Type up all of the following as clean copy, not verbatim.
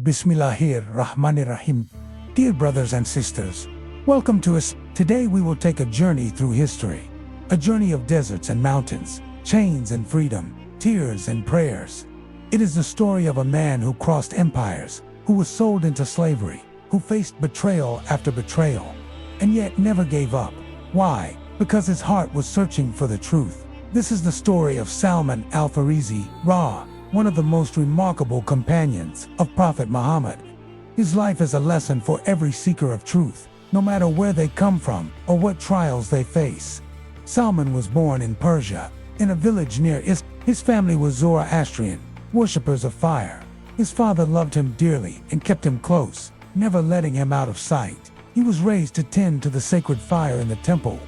Bismillahir-Rahmanir-Rahim. Dear brothers and sisters, welcome to us. Today we will take a journey through history. A journey of deserts and mountains, chains and freedom, tears and prayers. It is the story of a man who crossed empires, who was sold into slavery, who faced betrayal after betrayal, and yet never gave up. Why? Because his heart was searching for the truth. This is the story of Salman al-Farisi, one of the most remarkable companions of Prophet Muhammad. His life is a lesson for every seeker of truth, no matter where they come from or what trials they face. Salman was born in Persia, in a village near Isfahan. His family was Zoroastrian, worshippers of fire. His father loved him dearly and kept him close, never letting him out of sight. He was raised to tend to the sacred fire in the temple.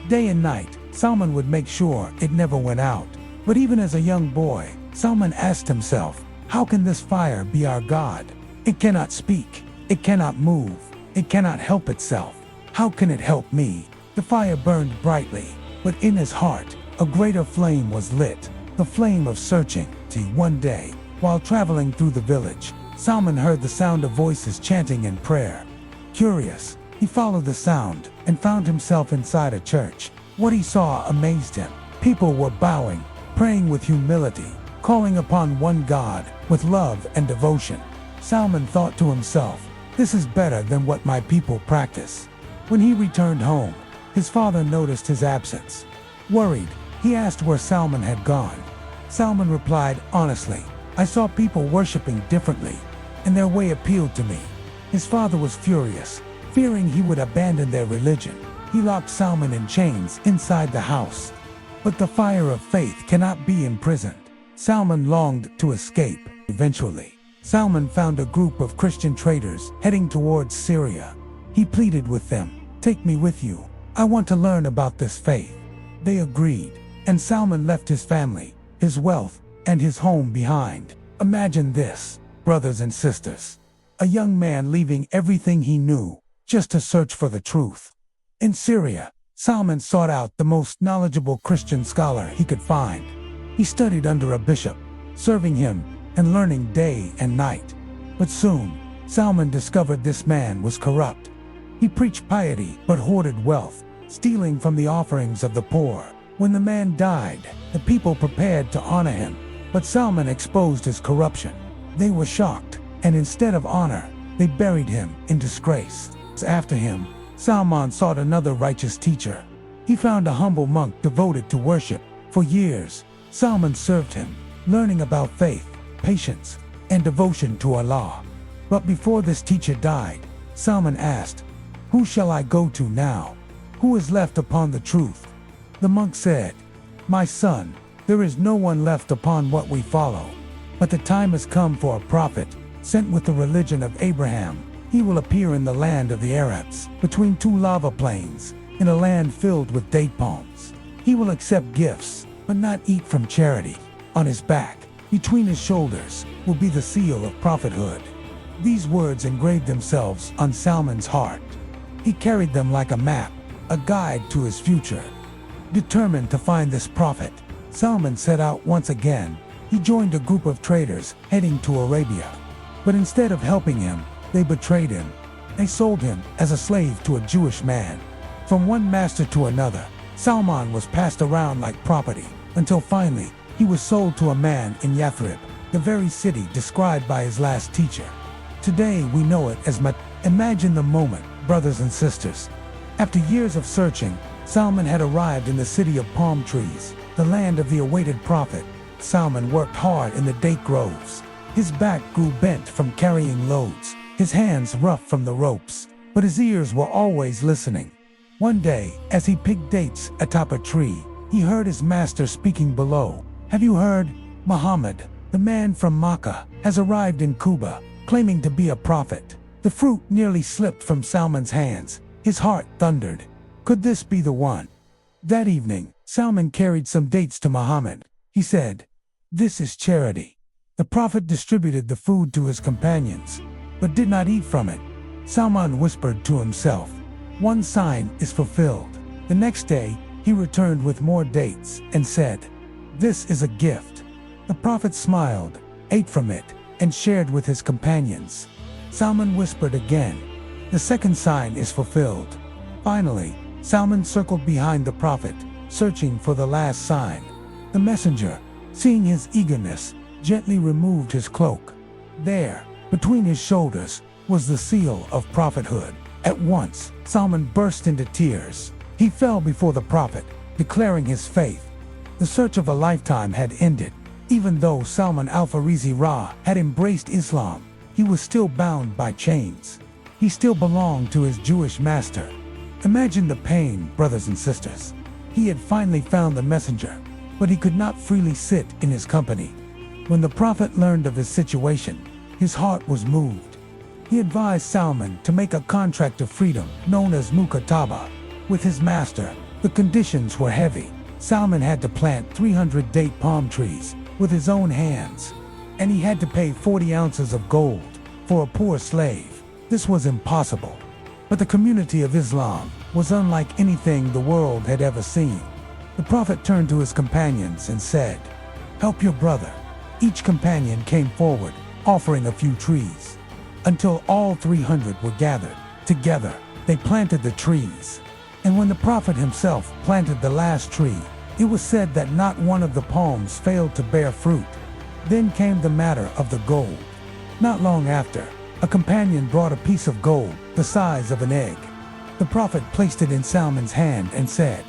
Day and night, Salman would make sure it never went out. But even as a young boy, Salman asked himself, how can this fire be our God? It cannot speak, it cannot move, it cannot help itself. How can it help me? The fire burned brightly, but in his heart, a greater flame was lit, the flame of searching. One day, while traveling through the village, Salman heard the sound of voices chanting in prayer. Curious, he followed the sound and found himself inside a church. What he saw amazed him. People were bowing, praying with humility, calling upon one God with love and devotion. Salman thought to himself, this is better than what my people practice. When he returned home, his father noticed his absence. Worried, he asked where Salman had gone. Salman replied honestly, I saw people worshiping differently, and their way appealed to me. His father was furious, fearing he would abandon their religion. He locked Salman in chains inside the house. But the fire of faith cannot be imprisoned. Salman longed to escape. Eventually, Salman found a group of Christian traders heading towards Syria. He pleaded with them, take me with you. I want to learn about this faith. They agreed, and Salman left his family, his wealth, and his home behind. Imagine this, brothers and sisters. A young man leaving everything he knew, just to search for the truth. In Syria, Salman sought out the most knowledgeable Christian scholar he could find. He studied under a bishop, serving him and learning day and night. But soon, Salman discovered this man was corrupt. He preached piety but hoarded wealth, stealing from the offerings of the poor. When the man died, the people prepared to honor him, but Salman exposed his corruption. They were shocked, and instead of honor, they buried him in disgrace. After him, Salman sought another righteous teacher. He found a humble monk devoted to worship. For years, Salman served him, learning about faith, patience, and devotion to Allah. But before this teacher died, Salman asked, who shall I go to now? Who is left upon the truth? The monk said, my son, there is no one left upon what we follow. But the time has come for a prophet, sent with the religion of Abraham. He will appear in the land of the Arabs, between two lava plains, in a land filled with date palms. He will accept gifts, but not eat from charity. On his back, between his shoulders, will be the seal of prophethood. These words engraved themselves on Salman's heart. He carried them like a map, a guide to his future. Determined to find this prophet, Salman set out once again. He joined a group of traders heading to Arabia. But instead of helping him, they betrayed him. They sold him as a slave to a Jewish man. From one master to another, Salman was passed around like property, until finally, he was sold to a man in Yathrib, the very city described by his last teacher. Today we know it as Madinah. Imagine the moment, brothers and sisters. After years of searching, Salman had arrived in the city of palm trees, the land of the awaited prophet. Salman worked hard in the date groves. His back grew bent from carrying loads, his hands rough from the ropes, but his ears were always listening. One day, as he picked dates atop a tree, he heard his master speaking below. Have you heard? Muhammad, the man from Makkah, has arrived in Kuba, claiming to be a prophet. The fruit nearly slipped from Salman's hands. His heart thundered. Could this be the one? That evening, Salman carried some dates to Muhammad. He said, this is charity. The prophet distributed the food to his companions, but did not eat from it. Salman whispered to himself, one sign is fulfilled. The next day, he returned with more dates and said, this is a gift. The prophet smiled, ate from it, and shared with his companions. Salman whispered again. The second sign is fulfilled. Finally, Salman circled behind the Prophet, searching for the last sign. The messenger, seeing his eagerness, gently removed his cloak. There, between his shoulders, was the seal of prophethood. At once, Salman burst into tears. He fell before the Prophet, declaring his faith. The search of a lifetime had ended. Even though Salman al-Farisi had embraced Islam, he was still bound by chains. He still belonged to his Jewish master. Imagine the pain, brothers and sisters. He had finally found the messenger, but he could not freely sit in his company. When the Prophet learned of his situation, his heart was moved. He advised Salman to make a contract of freedom known as Mukataba with his master. The conditions were heavy. Salman had to plant 300 date palm trees with his own hands, and he had to pay 40 ounces of gold for a poor slave. This was impossible. But the community of Islam was unlike anything the world had ever seen. The Prophet turned to his companions and said, "Help your brother." Each companion came forward, offering a few trees. Until all 300 were gathered. Together, they planted the trees. And when the Prophet himself planted the last tree, it was said that not one of the palms failed to bear fruit. Then came the matter of the gold. Not long after, a companion brought a piece of gold the size of an egg. The Prophet placed it in Salman's hand and said,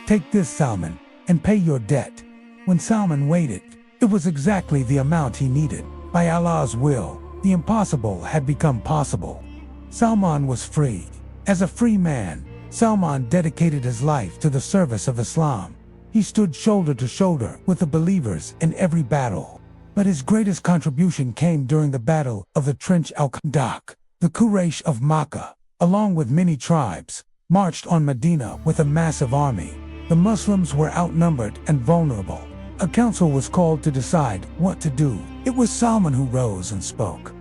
"Take this, Salman, and pay your debt." When Salman weighed it, it was exactly the amount he needed. By Allah's will, the impossible had become possible. Salman was free. As a free man, Salman dedicated his life to the service of Islam. He stood shoulder to shoulder with the believers in every battle. But his greatest contribution came during the Battle of the Trench al-Khandaq. The Quraysh of Makkah, along with many tribes, marched on Medina with a massive army. The Muslims were outnumbered and vulnerable. A council was called to decide what to do. It was Salman who rose and spoke.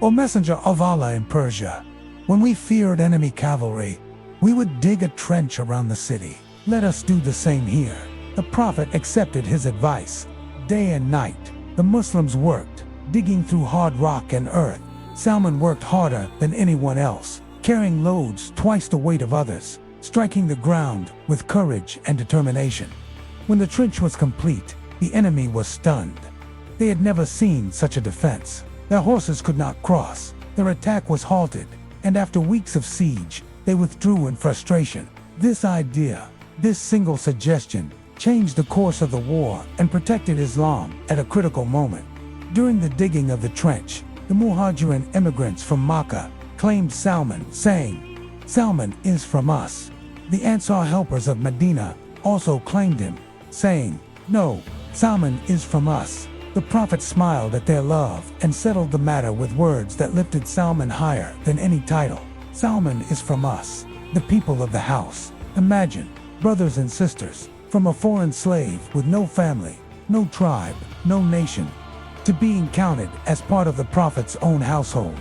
"O Messenger of Allah in Persia, when we feared enemy cavalry, we would dig a trench around the city. Let us do the same here." The Prophet accepted his advice. Day and night, the Muslims worked, digging through hard rock and earth. Salman worked harder than anyone else, carrying loads twice the weight of others, striking the ground with courage and determination. When the trench was complete, the enemy was stunned. They had never seen such a defense. Their horses could not cross, their attack was halted, and after weeks of siege, they withdrew in frustration. This idea, this single suggestion, changed the course of the war and protected Islam at a critical moment. During the digging of the trench, the Muhajirin immigrants from Makkah claimed Salman, saying, "Salman is from us." The Ansar helpers of Medina also claimed him, saying, "No, Salman is from us." The Prophet smiled at their love and settled the matter with words that lifted Salman higher than any title. "Salman is from us, the people of the house." Imagine, brothers and sisters, from a foreign slave with no family, no tribe, no nation, to being counted as part of the Prophet's own household.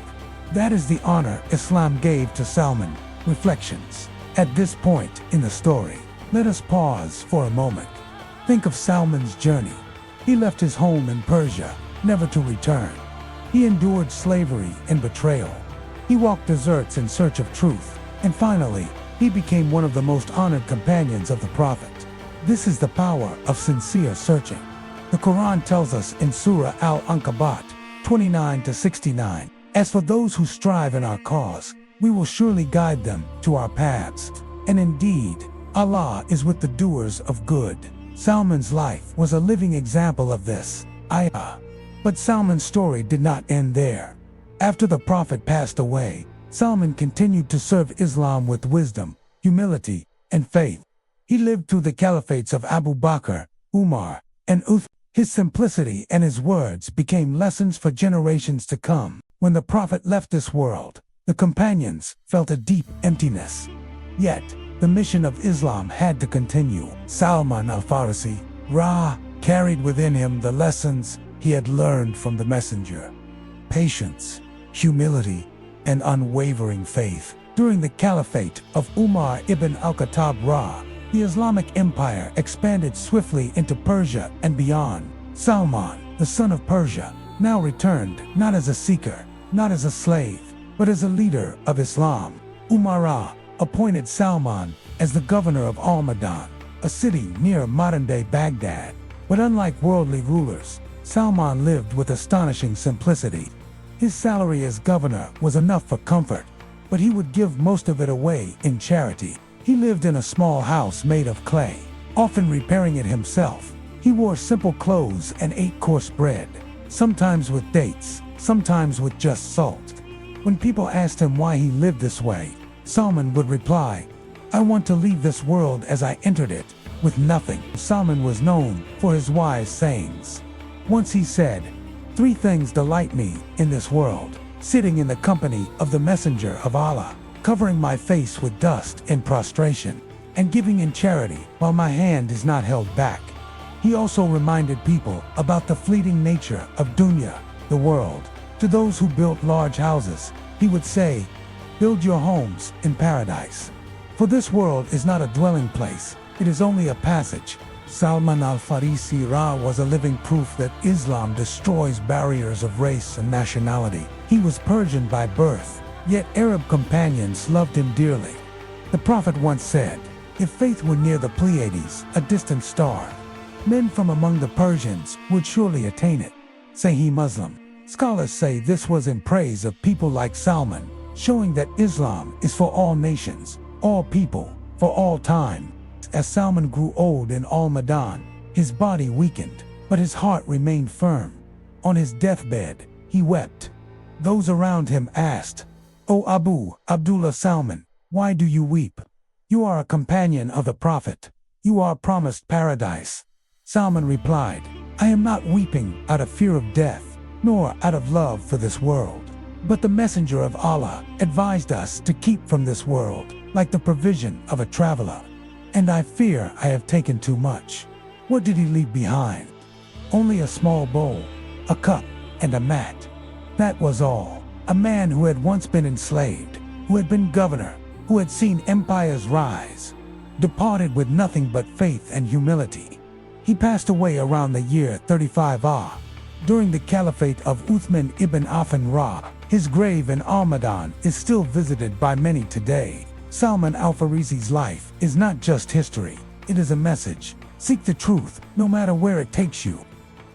That is the honor Islam gave to Salman. Reflections. At this point in the story, let us pause for a moment. Think of Salman's journey. He left his home in Persia, never to return. He endured slavery and betrayal. He walked deserts in search of truth, and finally, he became one of the most honored companions of the Prophet. This is the power of sincere searching. The Quran tells us in Surah Al-Hujurat 29-69, "As for those who strive in our cause, we will surely guide them to our paths. And indeed, Allah is with the doers of good." Salman's life was a living example of this. But Salman's story did not end there. After the Prophet passed away, Salman continued to serve Islam with wisdom, humility, and faith. He lived through the caliphates of Abu Bakr, Umar, and Uthman. His simplicity and his words became lessons for generations to come. When the Prophet left this world, the companions felt a deep emptiness. Yet, the mission of Islam had to continue. Salman al-Farisi carried within him the lessons he had learned from the messenger. Patience, humility, and unwavering faith. During the caliphate of Umar ibn al-Khattab the Islamic Empire expanded swiftly into Persia and beyond. Salman, the son of Persia, now returned not as a seeker, not as a slave, but as a leader of Islam. Umara appointed Salman as the governor of Al-Mada'in, a city near modern-day Baghdad. But unlike worldly rulers, Salman lived with astonishing simplicity. His salary as governor was enough for comfort, but he would give most of it away in charity. He lived in a small house made of clay, often repairing it himself. He wore simple clothes and ate coarse bread, sometimes with dates, sometimes with just salt. When people asked him why he lived this way, Salman would reply, "I want to leave this world as I entered it, with nothing." Salman was known for his wise sayings. Once he said, "Three things delight me in this world: sitting in the company of the Messenger of Allah, covering my face with dust in prostration, and giving in charity while my hand is not held back." He also reminded people about the fleeting nature of dunya, the world. To those who built large houses, he would say, "Build your homes in paradise. For this world is not a dwelling place, it is only a passage." Salman al-Farisi was a living proof that Islam destroys barriers of race and nationality. He was Persian by birth, yet Arab companions loved him dearly. The Prophet once said, "If faith were near the Pleiades, a distant star, men from among the Persians would surely attain it." Sahih Muslim. Scholars say this was in praise of people like Salman, showing that Islam is for all nations, all people, for all time. As Salman grew old in Al-Mada'in, his body weakened, but his heart remained firm. On his deathbed, he wept. Those around him asked, "O Abu Abdullah Salman, why do you weep? You are a companion of the Prophet. You are promised paradise." Salman replied, "I am not weeping out of fear of death, nor out of love for this world. But the Messenger of Allah advised us to keep from this world, like the provision of a traveler. And I fear I have taken too much." What did he leave behind? Only a small bowl, a cup, and a mat. That was all. A man who had once been enslaved, who had been governor, who had seen empires rise, departed with nothing but faith and humility. He passed away around the year 35 AH, during the caliphate of Uthman ibn Affan. His grave in Al-Mada'in is still visited by many today. Salman al-Farisi's life is not just history, it is a message. Seek the truth, no matter where it takes you.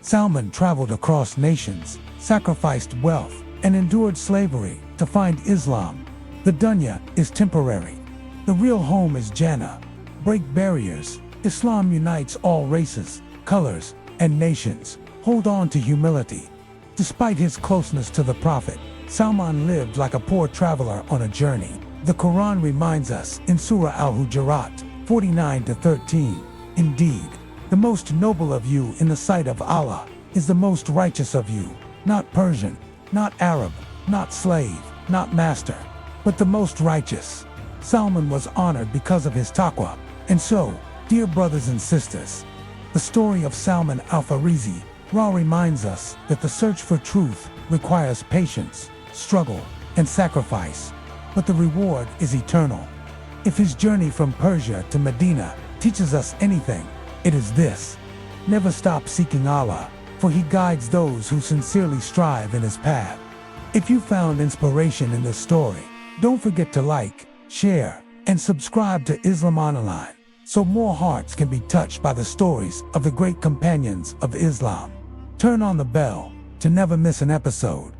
Salman traveled across nations, sacrificed wealth, and endured slavery to find Islam. The dunya is temporary. The real home is Jannah. Break barriers. Islam unites all races, colors, and nations. Hold on to humility. Despite his closeness to the Prophet, Salman lived like a poor traveler on a journey. The Quran reminds us in Surah Al-Hujurat 49-13, "Indeed, the most noble of you in the sight of Allah is the most righteous of you, not Persian, not Arab, not slave, not master, but the most righteous." Salman was honored because of his taqwa. And so, dear brothers and sisters, the story of Salman al-Farisi reminds us that the search for truth requires patience, struggle, and sacrifice. But the reward is eternal. If his journey from Persia to Medina teaches us anything, it is this: never stop seeking Allah, for He guides those who sincerely strive in His path. If you found inspiration in this story, don't forget to like, share, and subscribe to Islam Online, so more hearts can be touched by the stories of the great companions of Islam. Turn on the bell to never miss an episode.